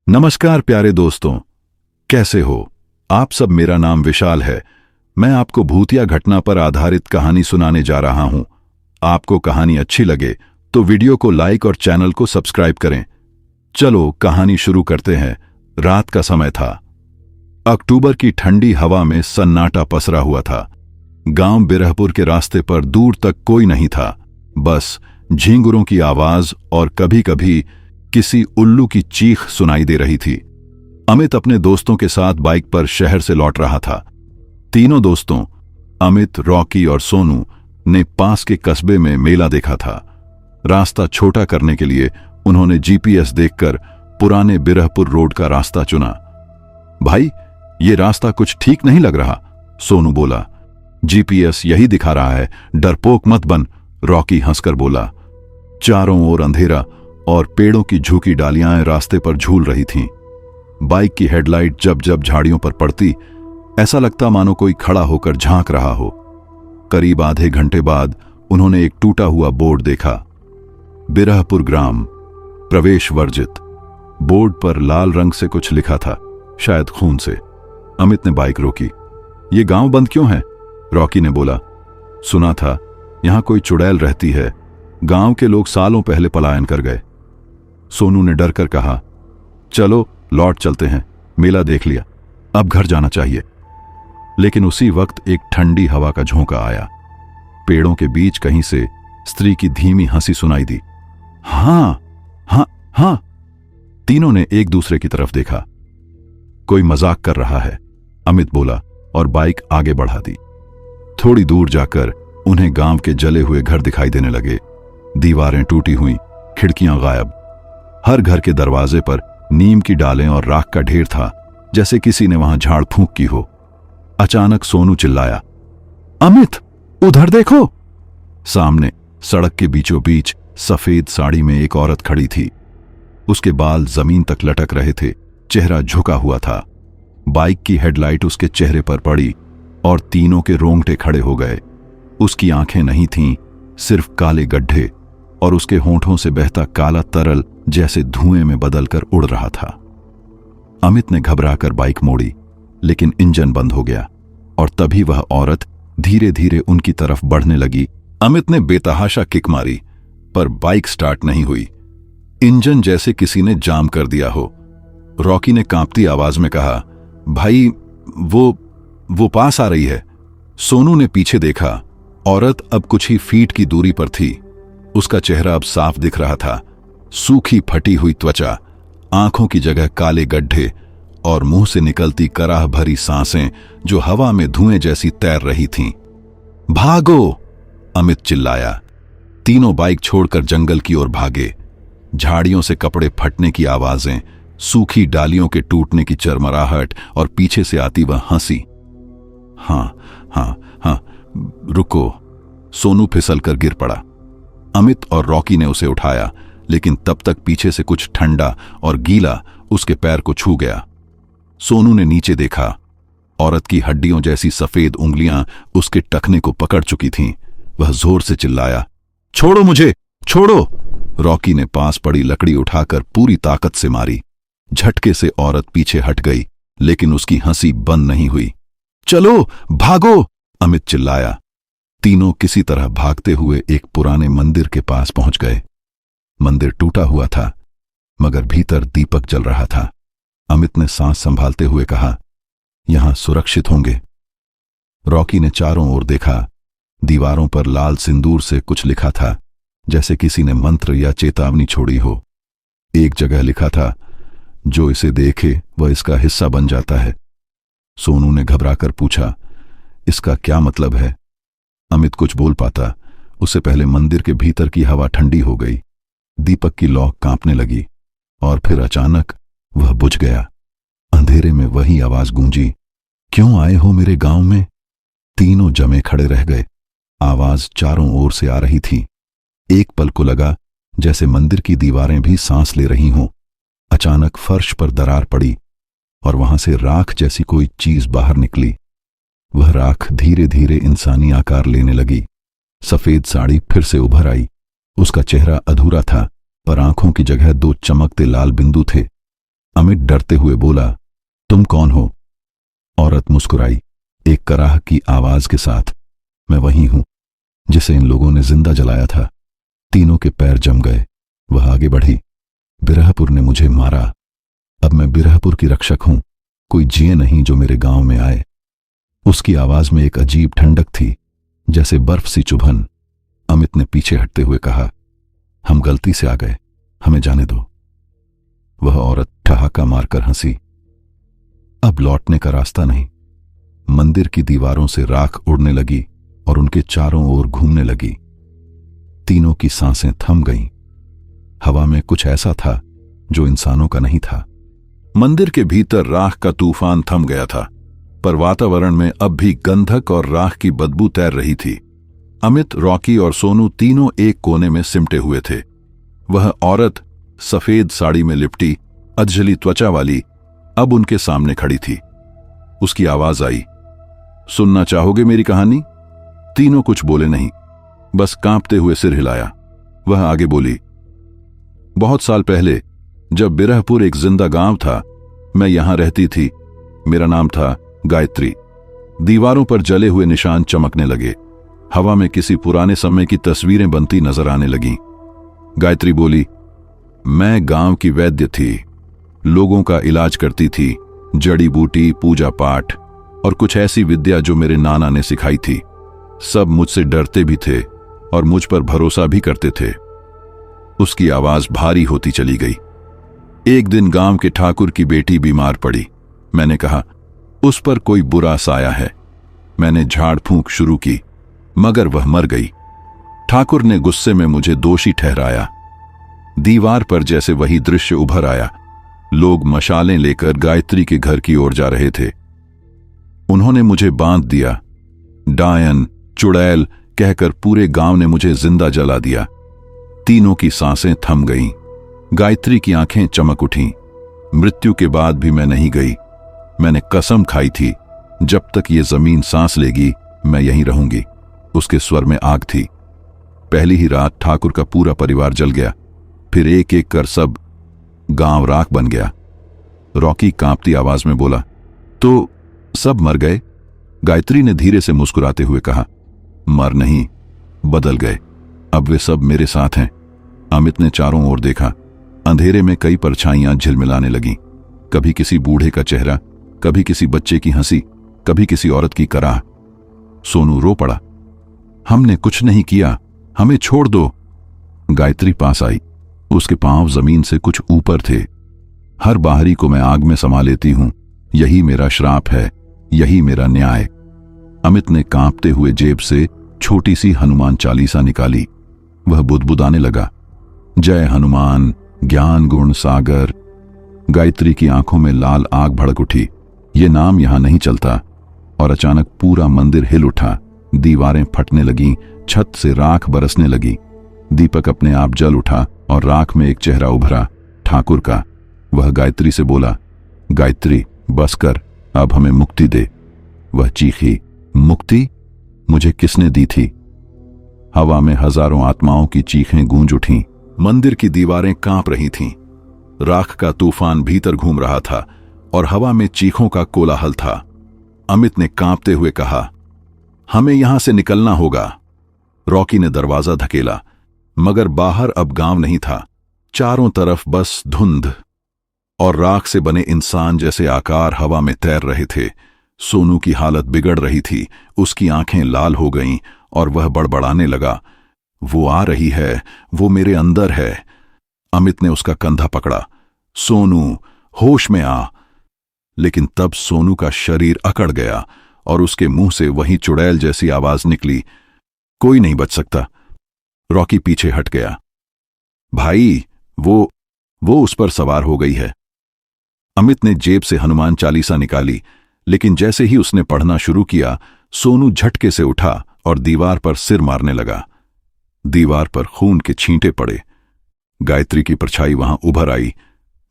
नमस्कार प्यारे दोस्तों, कैसे हो आप सब। मेरा नाम विशाल है। मैं आपको भूतिया घटना पर आधारित कहानी सुनाने जा रहा हूं। आपको कहानी अच्छी लगे तो वीडियो को लाइक और चैनल को सब्सक्राइब करें। चलो कहानी शुरू करते हैं। रात का समय था। अक्टूबर की ठंडी हवा में सन्नाटा पसरा हुआ था। गांव बिरहपुर के रास्ते पर दूर तक कोई नहीं था, बस झींगुरों की आवाज और कभी कभी किसी उल्लू की चीख सुनाई दे रही थी। अमित अपने दोस्तों के साथ बाइक पर शहर से लौट रहा था। तीनों दोस्तों अमित, रॉकी और सोनू ने पास के कस्बे में मेला देखा था। रास्ता छोटा करने के लिए उन्होंने जीपीएस देखकर पुराने बिरहपुर रोड का रास्ता चुना। भाई, ये रास्ता कुछ ठीक नहीं लग रहा, सोनू बोला। जीपीएस यही दिखा रहा है, डरपोक मत बन, रॉकी हंसकर बोला। चारों ओर अंधेरा और पेड़ों की झुकी डालियां रास्ते पर झूल रही थीं। बाइक की हेडलाइट जब जब झाड़ियों पर पड़ती, ऐसा लगता मानो कोई खड़ा होकर झांक रहा हो। करीब आधे घंटे बाद उन्होंने एक टूटा हुआ बोर्ड देखा। बिरहपुर ग्राम, प्रवेश वर्जित। बोर्ड पर लाल रंग से कुछ लिखा था, शायद खून से। अमित ने बाइक रोकी। ये गांव बंद क्यों है? रॉकी ने बोला। सुना था यहां कोई चुड़ैल रहती है। गांव के लोग सालों पहले पलायन कर गए। सोनू ने डर कर कहा, चलो लौट चलते हैं, मेला देख लिया, अब घर जाना चाहिए। लेकिन उसी वक्त एक ठंडी हवा का झोंका आया। पेड़ों के बीच कहीं से स्त्री की धीमी हंसी सुनाई दी। हां हां हां। तीनों ने एक दूसरे की तरफ देखा। कोई मजाक कर रहा है, अमित बोला और बाइक आगे बढ़ा दी। थोड़ी दूर जाकर उन्हें गांव के जले हुए घर दिखाई देने लगे। दीवारें टूटी हुई, खिड़कियां गायब। हर घर के दरवाजे पर नीम की डालें और राख का ढेर था, जैसे किसी ने वहां झाड़ फूंक की हो। अचानक सोनू चिल्लाया, अमित, उधर देखो। सामने सड़क के बीचों बीच सफेद साड़ी में एक औरत खड़ी थी। उसके बाल जमीन तक लटक रहे थे, चेहरा झुका हुआ था। बाइक की हेडलाइट उसके चेहरे पर पड़ी और तीनों के रोंगटे खड़े हो गए। उसकी आंखें नहीं थीं, सिर्फ काले गड्ढे, और उसके होंठों से बहता काला तरल जैसे धुएं में बदलकर उड़ रहा था। अमित ने घबराकर बाइक मोड़ी, लेकिन इंजन बंद हो गया और तभी वह औरत धीरे धीरे उनकी तरफ बढ़ने लगी। अमित ने बेतहाशा किक मारी, पर बाइक स्टार्ट नहीं हुई। इंजन जैसे किसी ने जाम कर दिया हो। रॉकी ने कांपती आवाज में कहा, भाई वो पास आ रही है। सोनू ने पीछे देखा। औरत अब कुछ ही फीट की दूरी पर थी। उसका चेहरा अब साफ दिख रहा था। सूखी फटी हुई त्वचा, आंखों की जगह काले गड्ढे और मुंह से निकलती कराह भरी सांसें जो हवा में धुएं जैसी तैर रही थीं। भागो! अमित चिल्लाया। तीनों बाइक छोड़कर जंगल की ओर भागे। झाड़ियों से कपड़े फटने की आवाजें, सूखी डालियों के टूटने की चरमराहट और पीछे से आती वह हंसी। हां हां हां, रुको! सोनू फिसल कर गिर पड़ा। अमित और रॉकी ने उसे उठाया, लेकिन तब तक पीछे से कुछ ठंडा और गीला उसके पैर को छू गया। सोनू ने नीचे देखा। औरत की हड्डियों जैसी सफेद उंगलियां उसके टखने को पकड़ चुकी थीं। वह जोर से चिल्लाया, छोड़ो मुझे, छोड़ो! रॉकी ने पास पड़ी लकड़ी उठाकर पूरी ताकत से मारी। झटके से औरत पीछे हट गई, लेकिन उसकी हंसी बंद नहीं हुई। चलो भागो! अमित चिल्लाया। तीनों किसी तरह भागते हुए एक पुराने मंदिर के पास पहुंच गए। मंदिर टूटा हुआ था, मगर भीतर दीपक जल रहा था। अमित ने सांस संभालते हुए कहा, यहां सुरक्षित होंगे। रॉकी ने चारों ओर देखा। दीवारों पर लाल सिंदूर से कुछ लिखा था, जैसे किसी ने मंत्र या चेतावनी छोड़ी हो। एक जगह लिखा था, जो इसे देखे वह इसका हिस्सा बन जाता है। सोनू ने घबराकर पूछा, इसका क्या मतलब है? अमित कुछ बोल पाता, उससे पहले मंदिर के भीतर की हवा ठंडी हो गई। दीपक की लौ कांपने लगी और फिर अचानक वह बुझ गया। अंधेरे में वही आवाज गूंजी, क्यों आए हो मेरे गांव में? तीनों जमे खड़े रह गए। आवाज चारों ओर से आ रही थी। एक पल को लगा जैसे मंदिर की दीवारें भी सांस ले रही हों। अचानक फर्श पर दरार पड़ी और वहां से राख जैसी कोई चीज बाहर निकली। वह राख धीरे धीरे इंसानी आकार लेने लगी। सफेद साड़ी फिर से उभर आई। उसका चेहरा अधूरा था, पर आंखों की जगह दो चमकते लाल बिंदु थे। अमित डरते हुए बोला, तुम कौन हो? औरत मुस्कुराई, एक कराह की आवाज के साथ, मैं वही हूं जिसे इन लोगों ने जिंदा जलाया था। तीनों के पैर जम गए। वह आगे बढ़ी, बिरहपुर ने मुझे मारा, अब मैं बिरहपुर की रक्षक हूं। कोई जिए नहीं जो मेरे गांव में आए। उसकी आवाज में एक अजीब ठंडक थी, जैसे बर्फ सी चुभन। अमित ने पीछे हटते हुए कहा, हम गलती से आ गए, हमें जाने दो। वह औरत ठहाका मारकर हंसी। अब लौटने का रास्ता नहीं। मंदिर की दीवारों से राख उड़ने लगी और उनके चारों ओर घूमने लगी। तीनों की सांसें थम गईं। हवा में कुछ ऐसा था जो इंसानों का नहीं था। मंदिर के भीतर राख का तूफान थम गया था, पर वातावरण में अब भी गंधक और राख की बदबू तैर रही थी। अमित, रॉकी और सोनू तीनों एक कोने में सिमटे हुए थे। वह औरत सफेद साड़ी में लिपटी, अधजली त्वचा वाली, अब उनके सामने खड़ी थी। उसकी आवाज आई, सुनना चाहोगे मेरी कहानी? तीनों कुछ बोले नहीं, बस कांपते हुए सिर हिलाया। वह आगे बोली, बहुत साल पहले जब बिरहपुर एक जिंदा गांव था, मैं यहां रहती थी। मेरा नाम था गायत्री। दीवारों पर जले हुए निशान चमकने लगे। हवा में किसी पुराने समय की तस्वीरें बनती नजर आने लगीं। गायत्री बोली, मैं गांव की वैद्य थी, लोगों का इलाज करती थी, जड़ी बूटी, पूजा पाठ और कुछ ऐसी विद्या जो मेरे नाना ने सिखाई थी। सब मुझसे डरते भी थे और मुझ पर भरोसा भी करते थे। उसकी आवाज भारी होती चली गई। एक दिन गांव के ठाकुर की बेटी बीमार पड़ी। मैंने कहा, उस पर कोई बुरा साया है। मैंने झाड़ फूंक शुरू की, मगर वह मर गई। ठाकुर ने गुस्से में मुझे दोषी ठहराया। दीवार पर जैसे वही दृश्य उभर आया। लोग मशालें लेकर गायत्री के घर की ओर जा रहे थे। उन्होंने मुझे बांध दिया। डायन, चुड़ैल कहकर पूरे गांव ने मुझे जिंदा जला दिया। तीनों की सांसें थम गईं। गायत्री की आंखें चमक उठीं। मृत्यु के बाद भी मैं नहीं गई। मैंने कसम खाई थी, जब तक ये जमीन सांस लेगी मैं यहीं रहूंगी। उसके स्वर में आग थी। पहली ही रात ठाकुर का पूरा परिवार जल गया। फिर एक एक कर सब गांव राख बन गया। रॉकी कांपती आवाज में बोला, तो सब मर गए? गायत्री ने धीरे से मुस्कुराते हुए कहा, मर नहीं, बदल गए। अब वे सब मेरे साथ हैं। अमित ने चारों ओर देखा। अंधेरे में कई परछाइयां झिलमिलाने लगीं। कभी किसी बूढ़े का चेहरा, कभी किसी बच्चे की हंसी, कभी किसी औरत की कराह। सोनू रो पड़ा, हमने कुछ नहीं किया, हमें छोड़ दो। गायत्री पास आई। उसके पांव जमीन से कुछ ऊपर थे। हर बाहरी को मैं आग में समा लेती हूं, यही मेरा श्राप है, यही मेरा न्याय। अमित ने कांपते हुए जेब से छोटी सी हनुमान चालीसा निकाली। वह बुदबुदाने लगा, जय हनुमान, ज्ञान गुण सागर। गायत्री की आंखों में लाल आग भड़क उठी। ये नाम यहां नहीं चलता। और अचानक पूरा मंदिर हिल उठा। दीवारें फटने लगीं, छत से राख बरसने लगी। दीपक अपने आप जल उठा और राख में एक चेहरा उभरा, ठाकुर का। वह गायत्री से बोला, गायत्री बस कर, अब हमें मुक्ति दे। वह चीखी, मुक्ति? मुझे किसने दी थी? हवा में हजारों आत्माओं की चीखें गूंज उठीं। मंदिर की दीवारें कांप रही थीं। राख का तूफान भीतर घूम रहा था और हवा में चीखों का कोलाहल था। अमित ने कांपते हुए कहा, हमें यहां से निकलना होगा। रॉकी ने दरवाजा धकेला, मगर बाहर अब गांव नहीं था। चारों तरफ बस धुंध और राख से बने इंसान जैसे आकार हवा में तैर रहे थे। सोनू की हालत बिगड़ रही थी। उसकी आंखें लाल हो गईं और वह बड़बड़ाने लगा, वो आ रही है, वो मेरे अंदर है। अमित ने उसका कंधा पकड़ा, सोनू होश में आ। लेकिन तब सोनू का शरीर अकड़ गया और उसके मुंह से वही चुड़ैल जैसी आवाज निकली, कोई नहीं बच सकता। रॉकी पीछे हट गया, भाई वो उस पर सवार हो गई है। अमित ने जेब से हनुमान चालीसा निकाली, लेकिन जैसे ही उसने पढ़ना शुरू किया, सोनू झटके से उठा और दीवार पर सिर मारने लगा। दीवार पर खून के छींटे पड़े। गायत्री की परछाई वहां उभर आई,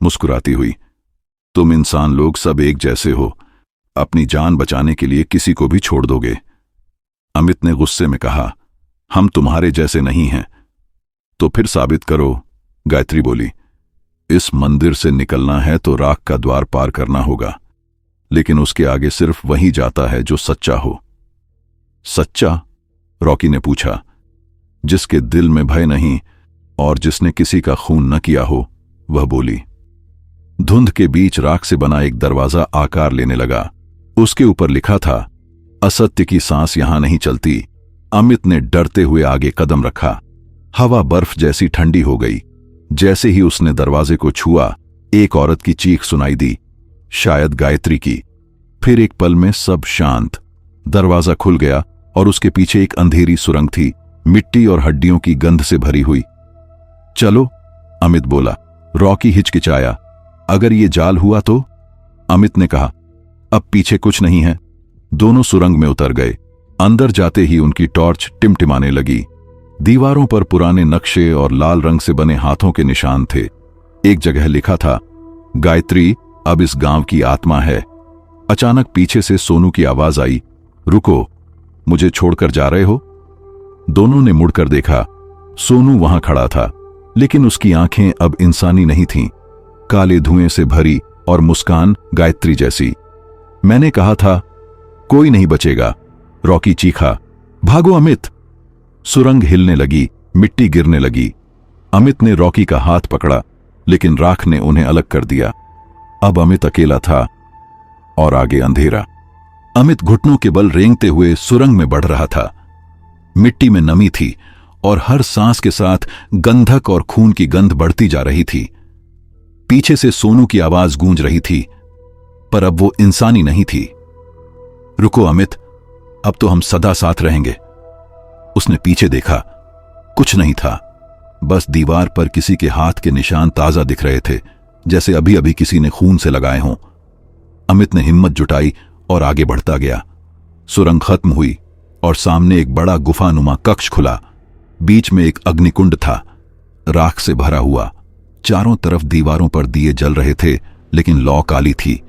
मुस्कुराती हुई, तुम इंसान लोग सब एक जैसे हो, अपनी जान बचाने के लिए किसी को भी छोड़ दोगे। अमित ने गुस्से में कहा, हम तुम्हारे जैसे नहीं हैं। तो फिर साबित करो, गायत्री बोली। इस मंदिर से निकलना है तो राख का द्वार पार करना होगा, लेकिन उसके आगे सिर्फ वही जाता है जो सच्चा हो। सच्चा? रॉकी ने पूछा। जिसके दिल में भय नहीं और जिसने किसी का खून न किया हो, वह बोली। धुंध के बीच राख से बना एक दरवाजा आकार लेने लगा। उसके ऊपर लिखा था, असत्य की सांस यहां नहीं चलती। अमित ने डरते हुए आगे कदम रखा। हवा बर्फ जैसी ठंडी हो गई। जैसे ही उसने दरवाजे को छुआ, एक औरत की चीख सुनाई दी, शायद गायत्री की। फिर एक पल में सब शांत। दरवाजा खुल गया और उसके पीछे एक अंधेरी सुरंग थी, मिट्टी और हड्डियों की गंध से भरी हुई। चलो, अमित बोला। रॉकी हिचकिचाया। अगर ये जाल हुआ तो? अमित ने कहा। अब पीछे कुछ नहीं है। दोनों सुरंग में उतर गए। अंदर जाते ही उनकी टॉर्च टिमटिमाने लगी। दीवारों पर पुराने नक्शे और लाल रंग से बने हाथों के निशान थे। एक जगह लिखा था, गायत्री अब इस गांव की आत्मा है। अचानक पीछे से सोनू की आवाज आई, रुको, मुझे छोड़कर जा रहे हो? दोनों ने मुड़कर देखा। सोनू वहां खड़ा था, लेकिन उसकी आंखें अब इंसानी नहीं थीं, काले धुएं से भरी और मुस्कान गायत्री जैसी। मैंने कहा था कोई नहीं बचेगा, रॉकी चीखा। भागो अमित! सुरंग हिलने लगी, मिट्टी गिरने लगी। अमित ने रॉकी का हाथ पकड़ा, लेकिन राख ने उन्हें अलग कर दिया। अब अमित अकेला था और आगे अंधेरा। अमित घुटनों के बल रेंगते हुए सुरंग में बढ़ रहा था। मिट्टी में नमी थी और हर सांस के साथ गंधक और खून की गंध बढ़ती जा रही थी। पीछे से सोनू की आवाज गूंज रही थी, पर अब वो इंसानी नहीं थी। रुको अमित, अब तो हम सदा साथ रहेंगे। उसने पीछे देखा। कुछ नहीं था, बस दीवार पर किसी के हाथ के निशान ताजा दिख रहे थे, जैसे अभी अभी किसी ने खून से लगाए हों। अमित ने हिम्मत जुटाई और आगे बढ़ता गया। सुरंग खत्म हुई और सामने एक बड़ा गुफानुमा कक्ष खुला। बीच में एक अग्निकुंड था, राख से भरा हुआ। चारों तरफ दीवारों पर दिए जल रहे थे, लेकिन लौ काली थी।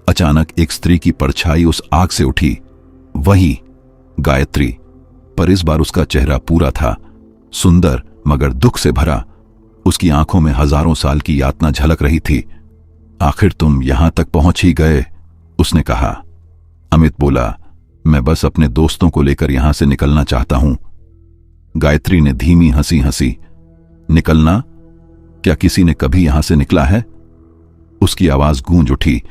अचानक एक स्त्री की परछाई उस आग से उठी। वही गायत्री, पर इस बार उसका चेहरा पूरा था, सुंदर मगर दुख से भरा। उसकी आंखों में हजारों साल की यातना झलक रही थी। आखिर तुम यहां तक पहुंच ही गए, उसने कहा। अमित बोला, मैं बस अपने दोस्तों को लेकर यहां से निकलना चाहता हूं। गायत्री ने धीमी हंसी हंसी। निकलना? क्या किसी ने कभी यहां से निकला है? उसकी आवाज गूंज उठी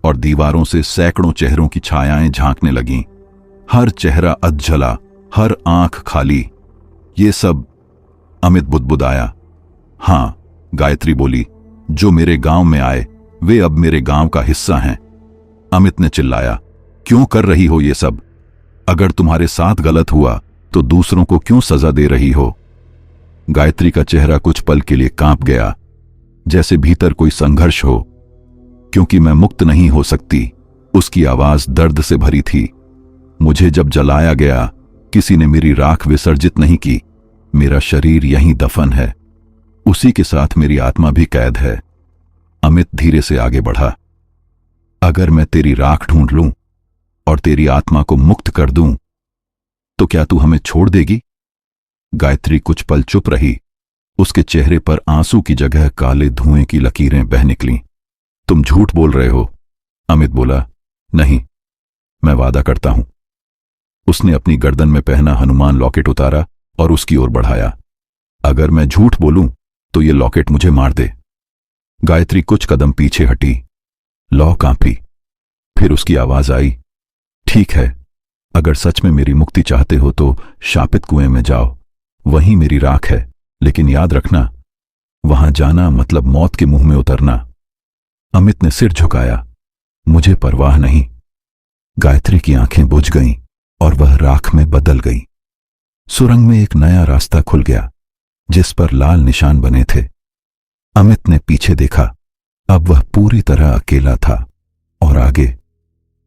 और दीवारों से सैकड़ों चेहरों की छायाएं झांकने लगीं। हर चेहरा अधजला, हर आंख खाली। ये सब? अमित बुदबुदाया। हां, गायत्री बोली, जो मेरे गांव में आए वे अब मेरे गांव का हिस्सा हैं। अमित ने चिल्लाया, क्यों कर रही हो ये सब? अगर तुम्हारे साथ गलत हुआ तो दूसरों को क्यों सजा दे रही हो? गायत्री का चेहरा कुछ पल के लिए कांप गया, जैसे भीतर कोई संघर्ष हो। क्योंकि मैं मुक्त नहीं हो सकती, उसकी आवाज दर्द से भरी थी। मुझे जब जलाया गया, किसी ने मेरी राख विसर्जित नहीं की। मेरा शरीर यहीं दफन है, उसी के साथ मेरी आत्मा भी कैद है। अमित धीरे से आगे बढ़ा। अगर मैं तेरी राख ढूंढ लूं और तेरी आत्मा को मुक्त कर दूं, तो क्या तू हमें छोड़ देगी? गायत्री कुछ पल चुप रही। उसके चेहरे पर आंसू की जगह काले धुएं की लकीरें बह निकलीं। तुम झूठ बोल रहे हो, अमित बोला। नहीं, मैं वादा करता हूं। उसने अपनी गर्दन में पहना हनुमान लॉकेट उतारा और उसकी ओर बढ़ाया। अगर मैं झूठ बोलूं तो ये लॉकेट मुझे मार दे। गायत्री कुछ कदम पीछे हटी। लौ कांपी। फिर उसकी आवाज आई, ठीक है, अगर सच में मेरी मुक्ति चाहते हो तो शापित कुएं में जाओ, वहीं मेरी राख है। लेकिन याद रखना, वहां जाना मतलब मौत के मुंह में उतरना। अमित ने सिर झुकाया। मुझे परवाह नहीं। गायत्री की आंखें बुझ गईं और वह राख में बदल गई। सुरंग में एक नया रास्ता खुल गया, जिस पर लाल निशान बने थे। अमित ने पीछे देखा। अब वह पूरी तरह अकेला था और आगे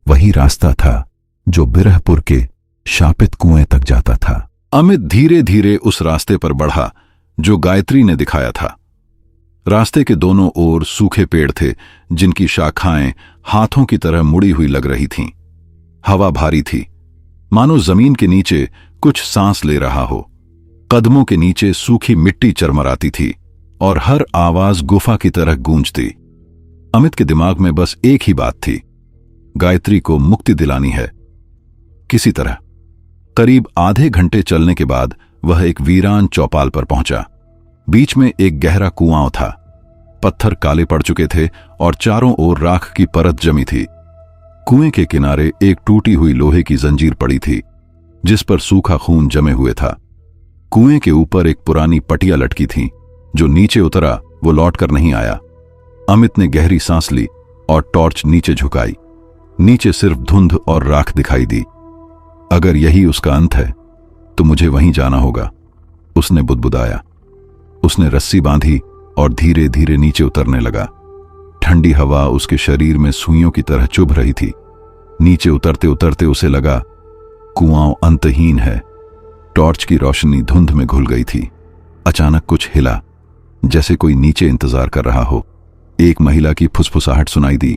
वही रास्ता था जो बिरहपुर के शापित कुएं तक जाता था। अमित धीरे धीरे उस रास्ते पर बढ़ा जो गायत्री ने दिखाया था। रास्ते के दोनों ओर सूखे पेड़ थे, जिनकी शाखाएं हाथों की तरह मुड़ी हुई लग रही थीं। हवा भारी थी, मानो जमीन के नीचे कुछ सांस ले रहा हो। कदमों के नीचे सूखी मिट्टी चरमराती थी और हर आवाज गुफा की तरह गूंजती। अमित के दिमाग में बस एक ही बात थी, गायत्री को मुक्ति दिलानी है किसी तरह। करीब आधे घंटे चलने के बाद वह एक वीरान चौपाल पर पहुंचा। बीच में एक गहरा कुआं था। पत्थर काले पड़ चुके थे और चारों ओर राख की परत जमी थी। कुएं के किनारे एक टूटी हुई लोहे की जंजीर पड़ी थी जिस पर सूखा खून जमे हुए था। कुएं के ऊपर एक पुरानी पटिया लटकी थी। जो नीचे उतरा वो लौटकर नहीं आया। अमित ने गहरी सांस ली और टॉर्च नीचे झुकाई। नीचे सिर्फ धुंध और राख दिखाई दी। अगर यही उसका अंत है तो मुझे वहीं जाना होगा, उसने बुदबुदाया। उसने रस्सी बांधी और धीरे धीरे नीचे उतरने लगा। ठंडी हवा उसके शरीर में सुइयों की तरह चुभ रही थी। नीचे उतरते उतरते उसे लगा कुआं अंतहीन है। टॉर्च की रोशनी धुंध में घुल गई थी। अचानक कुछ हिला, जैसे कोई नीचे इंतजार कर रहा हो। एक महिला की फुसफुसाहट सुनाई दी,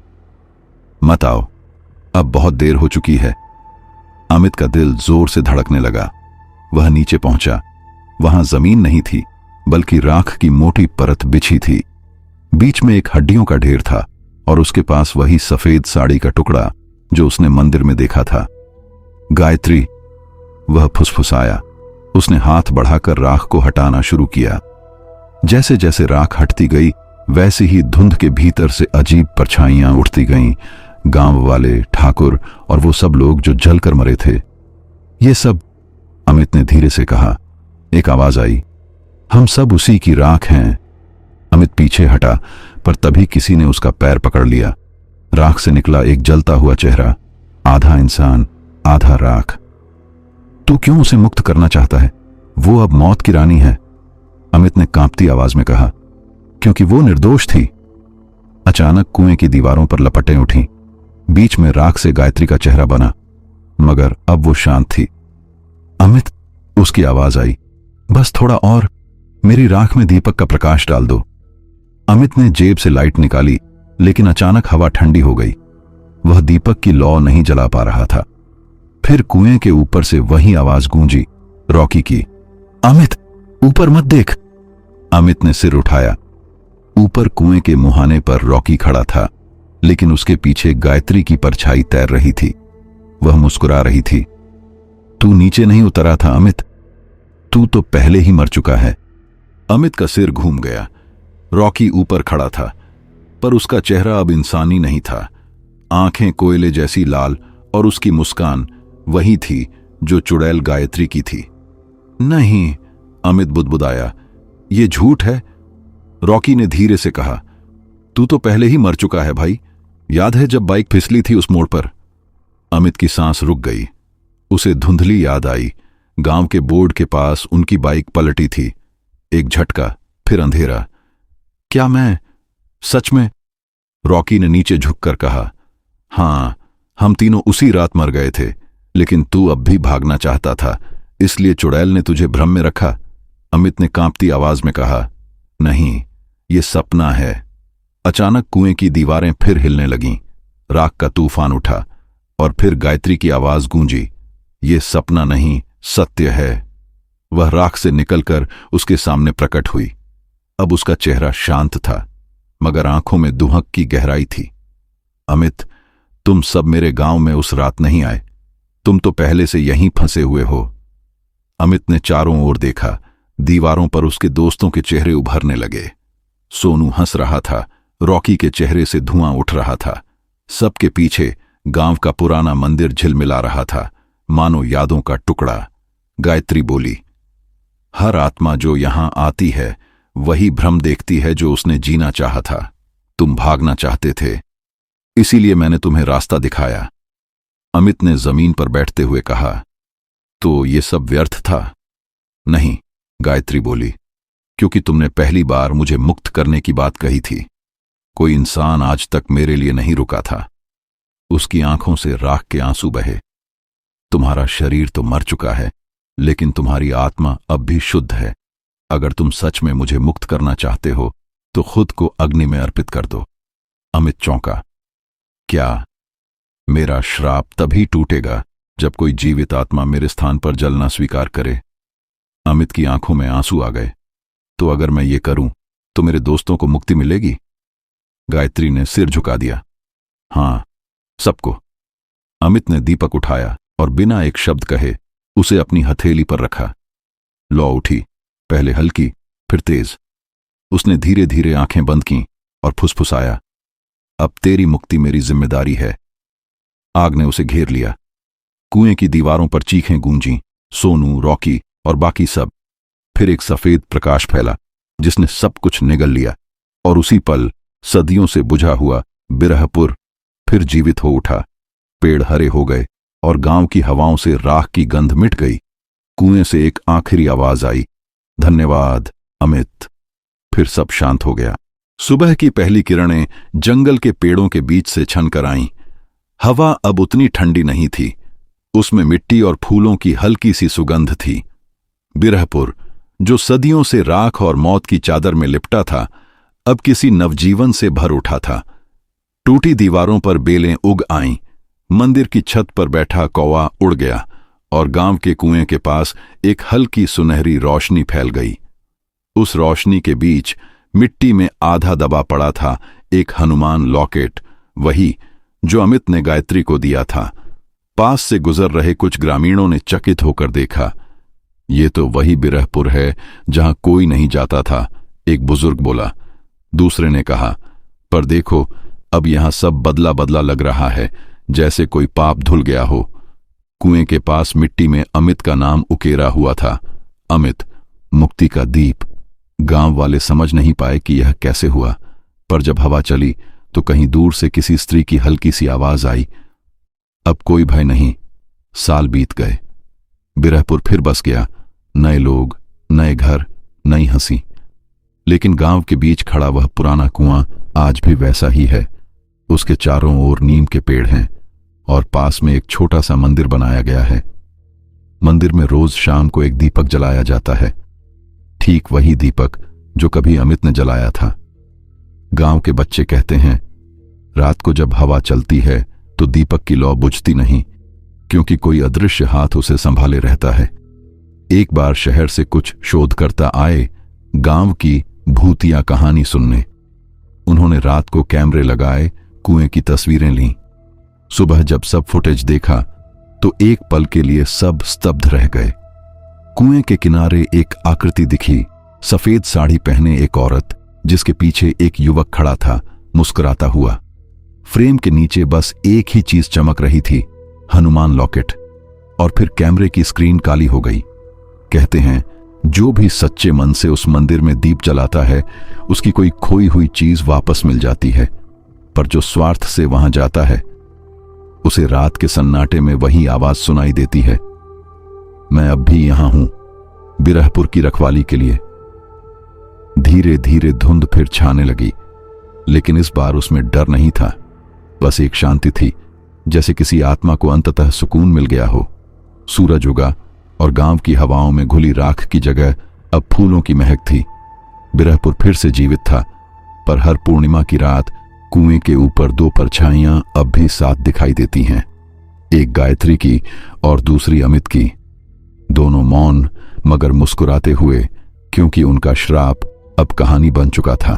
मत आओ, अब बहुत देर हो चुकी है। अमित का दिल जोर से धड़कने लगा। वह नीचे पहुंचा। वहां जमीन नहीं थी बल्कि राख की मोटी परत बिछी थी। बीच में एक हड्डियों का ढेर था और उसके पास वही सफेद साड़ी का टुकड़ा जो उसने मंदिर में देखा था। गायत्री, वह फुसफुसाया। उसने हाथ बढ़ाकर राख को हटाना शुरू किया। जैसे जैसे राख हटती गई वैसे ही धुंध के भीतर से अजीब परछाइयां उठती गईं। गांव वाले, ठाकुर और वो सब लोग जो जलकर मरे थे। ये सब, अमित ने धीरे से कहा। एक आवाज आई, हम सब उसी की राख हैं। अमित पीछे हटा पर तभी किसी ने उसका पैर पकड़ लिया। राख से निकला एक जलता हुआ चेहरा, आधा इंसान आधा राख। तू क्यों उसे मुक्त करना चाहता है? वो अब मौत की रानी है, अमित ने कांपती आवाज में कहा। क्योंकि वो निर्दोष थी। अचानक कुएं की दीवारों पर लपटें उठीं। बीच में राख से गायत्री का चेहरा बना, मगर अब वो शांत थी। अमित, उसकी आवाज आई, बस थोड़ा और, मेरी राख में दीपक का प्रकाश डाल दो। अमित ने जेब से लाइट निकाली लेकिन अचानक हवा ठंडी हो गई। वह दीपक की लौ नहीं जला पा रहा था। फिर कुएं के ऊपर से वही आवाज गूंजी, रॉकी की। अमित, ऊपर मत देख। अमित ने सिर उठाया। ऊपर कुएं के मुहाने पर रॉकी खड़ा था, लेकिन उसके पीछे गायत्री की परछाई तैर रही थी। वह मुस्कुरा रही थी। तू नीचे नहीं उतरा था अमित, तू तो पहले ही मर चुका है। अमित का सिर घूम गया। रॉकी ऊपर खड़ा था पर उसका चेहरा अब इंसानी नहीं था। आंखें कोयले जैसी लाल और उसकी मुस्कान वही थी जो चुड़ैल गायत्री की थी। नहीं, अमित बुदबुदाया, ये झूठ है। रॉकी ने धीरे से कहा, तू तो पहले ही मर चुका है भाई। याद है जब बाइक फिसली थी उस मोड़ पर? अमित की सांस रुक गई। उसे धुंधली याद आई। गांव के बोर्ड के पास उनकी बाइक पलटी थी। एक झटका, फिर अंधेरा। क्या मैं सच में? रॉकी ने नीचे झुककर कहा, हां, हम तीनों उसी रात मर गए थे, लेकिन तू अब भी भागना चाहता था, इसलिए चुड़ैल ने तुझे भ्रम में रखा। अमित ने कांपती आवाज में कहा, नहीं, ये सपना है। अचानक कुएं की दीवारें फिर हिलने लगीं। राख का तूफान उठा और फिर गायत्री की आवाज गूंजी, ये सपना नहीं, सत्य है। वह राख से निकलकर उसके सामने प्रकट हुई। अब उसका चेहरा शांत था मगर आंखों में दुहक की गहराई थी। अमित, तुम सब मेरे गांव में उस रात नहीं आए। तुम तो पहले से यहीं फंसे हुए हो। अमित ने चारों ओर देखा। दीवारों पर उसके दोस्तों के चेहरे उभरने लगे। सोनू हंस रहा था। रॉकी के चेहरे से धुआं उठ रहा था। सबके पीछे गांव का पुराना मंदिर झिलमिला रहा था, मानो यादों का टुकड़ा। गायत्री बोली, हर आत्मा जो यहां आती है वही भ्रम देखती है जो उसने जीना चाहा था। तुम भागना चाहते थे, इसीलिए मैंने तुम्हें रास्ता दिखाया। अमित ने जमीन पर बैठते हुए कहा, तो ये सब व्यर्थ था? नहीं, गायत्री बोली, क्योंकि तुमने पहली बार मुझे मुक्त करने की बात कही थी। कोई इंसान आज तक मेरे लिए नहीं रुका था। उसकी आंखों से राख के आंसू बहे। तुम्हारा शरीर तो मर चुका है, लेकिन तुम्हारी आत्मा अब भी शुद्ध है। अगर तुम सच में मुझे मुक्त करना चाहते हो तो खुद को अग्नि में अर्पित कर दो। अमित चौंका। क्या? मेरा श्राप तभी टूटेगा जब कोई जीवित आत्मा मेरे स्थान पर जलना स्वीकार करे। अमित की आंखों में आंसू आ गए। तो अगर मैं ये करूं तो मेरे दोस्तों को मुक्ति मिलेगी? गायत्री ने सिर झुका दिया। हां, सबको। अमित ने दीपक उठाया और बिना एक शब्द कहे उसे अपनी हथेली पर रखा। लौ उठी, पहले हल्की फिर तेज। उसने धीरे धीरे आंखें बंद की और फुसफुसाया, अब तेरी मुक्ति मेरी जिम्मेदारी है। आग ने उसे घेर लिया। कुएं की दीवारों पर चीखें गूंजी, सोनू, रॉकी और बाकी सब। फिर एक सफेद प्रकाश फैला जिसने सब कुछ निगल लिया, और उसी पल सदियों से बुझा हुआ बिरहपुर फिर जीवित हो उठा। पेड़ हरे हो गए और गांव की हवाओं से राख की गंध मिट गई। कुएं से एक आखिरी आवाज आई, धन्यवाद अमित। फिर सब शांत हो गया। सुबह की पहली किरणें जंगल के पेड़ों के बीच से छनकर आईं। हवा अब उतनी ठंडी नहीं थी, उसमें मिट्टी और फूलों की हल्की सी सुगंध थी। बिरहपुर, जो सदियों से राख और मौत की चादर में लिपटा था, अब किसी नवजीवन से भर उठा था। टूटी दीवारों पर बेलें उग आईं, मंदिर की छत पर बैठा कौवा उड़ गया और गांव के कुएं के पास एक हल्की सुनहरी रोशनी फैल गई। उस रोशनी के बीच मिट्टी में आधा दबा पड़ा था एक हनुमान लॉकेट, वही जो अमित ने गायत्री को दिया था। पास से गुजर रहे कुछ ग्रामीणों ने चकित होकर देखा। ये तो वही बिरहपुर है जहां कोई नहीं जाता था, एक बुजुर्ग बोला। दूसरे ने कहा, पर देखो, अब यहां सब बदला बदला लग रहा है, जैसे कोई पाप धुल गया हो। कुएं के पास मिट्टी में अमित का नाम उकेरा हुआ था। अमित, मुक्ति का दीप। गांव वाले समझ नहीं पाए कि यह कैसे हुआ, पर जब हवा चली तो कहीं दूर से किसी स्त्री की हल्की सी आवाज आई, अब कोई भय नहीं। साल बीत गए, बिरहपुर फिर बस गया। नए लोग, नए घर, नई हंसी। लेकिन गांव के बीच खड़ा वह पुराना कुआं आज भी वैसा ही है। उसके चारों ओर नीम के पेड़ हैं और पास में एक छोटा सा मंदिर बनाया गया है। मंदिर में रोज शाम को एक दीपक जलाया जाता है, ठीक वही दीपक जो कभी अमित ने जलाया था। गांव के बच्चे कहते हैं, रात को जब हवा चलती है तो दीपक की लौ बुझती नहीं, क्योंकि कोई अदृश्य हाथ उसे संभाले रहता है। एक बार शहर से कुछ शोधकर्ता आए गांव की भूतिया कहानी सुनने। उन्होंने रात को कैमरे लगाए, कुएं की तस्वीरें लीं। सुबह जब सब फुटेज देखा तो एक पल के लिए सब स्तब्ध रह गए। कुएं के किनारे एक आकृति दिखी, सफेद साड़ी पहने एक औरत, जिसके पीछे एक युवक खड़ा था मुस्कुराता हुआ। फ्रेम के नीचे बस एक ही चीज चमक रही थी, हनुमान लॉकेट। और फिर कैमरे की स्क्रीन काली हो गई। कहते हैं, जो भी सच्चे मन से उस मंदिर में दीप जलाता है, उसकी कोई खोई हुई चीज वापस मिल जाती है। पर जो स्वार्थ से वहां जाता है, उसे रात के सन्नाटे में वही आवाज सुनाई देती है, मैं अब भी यहां हूं, बिरहपुर की रखवाली के लिए। धीरे धीरे धुंध फिर छाने लगी, लेकिन इस बार उसमें डर नहीं था, बस एक शांति थी, जैसे किसी आत्मा को अंततः सुकून मिल गया हो। सूरज उगा और गांव की हवाओं में घुली राख की जगह अब फूलों की महक थी। बिरहपुर फिर से जीवित था, पर हर पूर्णिमा की रात कुएं के ऊपर दो परछाइयां अब भी साथ दिखाई देती हैं, एक गायत्री की और दूसरी अमित की। दोनों मौन मगर मुस्कुराते हुए, क्योंकि उनका श्राप अब कहानी बन चुका था।